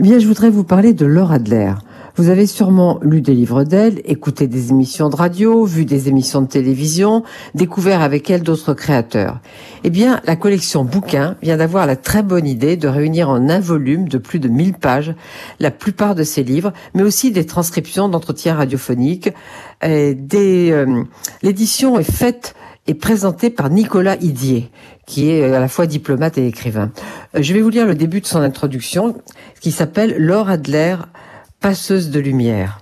Eh bien, je voudrais vous parler de Laure Adler. Vous avez sûrement lu des livres d'elle, écouté des émissions de radio, vu des émissions de télévision, découvert avec elle d'autres créateurs. Eh bien, la collection Bouquins vient d'avoir la très bonne idée de réunir en un volume de plus de 1000 pages la plupart de ses livres, mais aussi des transcriptions d'entretiens radiophoniques. L'édition est faite et présentée par Nicolas Idier, qui est à la fois diplomate et écrivain. Je vais vous lire le début de son introduction, qui s'appelle « Laure Adler, passeuse de lumière ».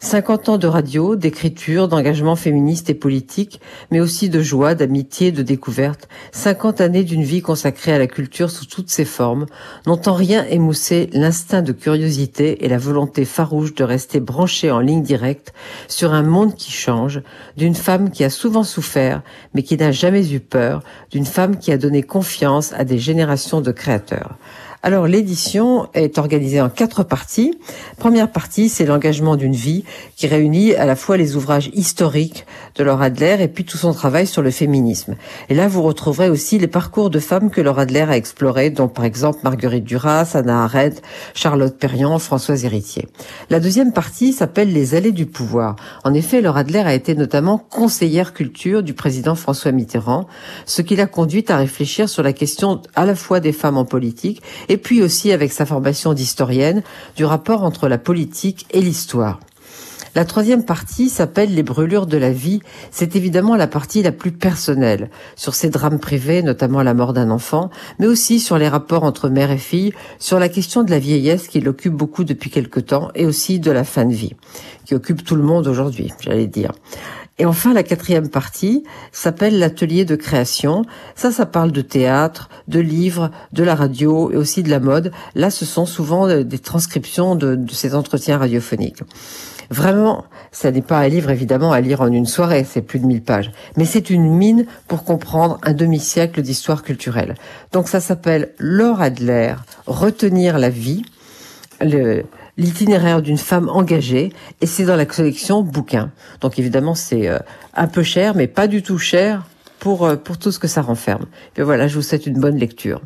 50 ans de radio, d'écriture, d'engagement féministe et politique, mais aussi de joie, d'amitié, de découverte. 50 années d'une vie consacrée à la culture sous toutes ses formes, n'ont en rien émoussé l'instinct de curiosité et la volonté farouche de rester branchée en ligne directe sur un monde qui change, d'une femme qui a souvent souffert, mais qui n'a jamais eu peur, d'une femme qui a donné confiance à des générations de créateurs. Alors, l'édition est organisée en 4 parties. Première partie, c'est l'engagement d'une vie qui réunit à la fois les ouvrages historiques de Laure Adler et puis tout son travail sur le féminisme. Et là, vous retrouverez aussi les parcours de femmes que Laure Adler a explorés, dont par exemple Marguerite Duras, Hannah Arendt, Charlotte Perriand, Françoise Héritier. La deuxième partie s'appelle Les allées du pouvoir. En effet, Laure Adler a été notamment conseillère culture du président François Mitterrand, ce qui l'a conduite à réfléchir sur la question à la fois des femmes en politique et puis aussi avec sa formation d'historienne, du rapport entre la politique et l'histoire. La troisième partie s'appelle Les brûlures de la vie. C'est évidemment la partie la plus personnelle, sur ses drames privés, notamment la mort d'un enfant, mais aussi sur les rapports entre mère et fille, sur la question de la vieillesse qui l'occupe beaucoup depuis quelque temps, et aussi de la fin de vie, qui occupe tout le monde aujourd'hui, j'allais dire. Et enfin, la quatrième partie s'appelle l'atelier de création. Ça parle de théâtre, de livres, de la radio et aussi de la mode. Là, ce sont souvent des transcriptions de ces entretiens radiophoniques. Vraiment, ça n'est pas un livre évidemment à lire en une soirée, c'est plus de 1000 pages. Mais c'est une mine pour comprendre un demi-siècle d'histoire culturelle. Donc ça s'appelle Laure Adler, Retenir la vie, l'itinéraire d'une femme engagée, et c'est dans la collection Bouquins. Donc évidemment, c'est un peu cher, mais pas du tout cher pour tout ce que ça renferme. Et voilà, je vous souhaite une bonne lecture.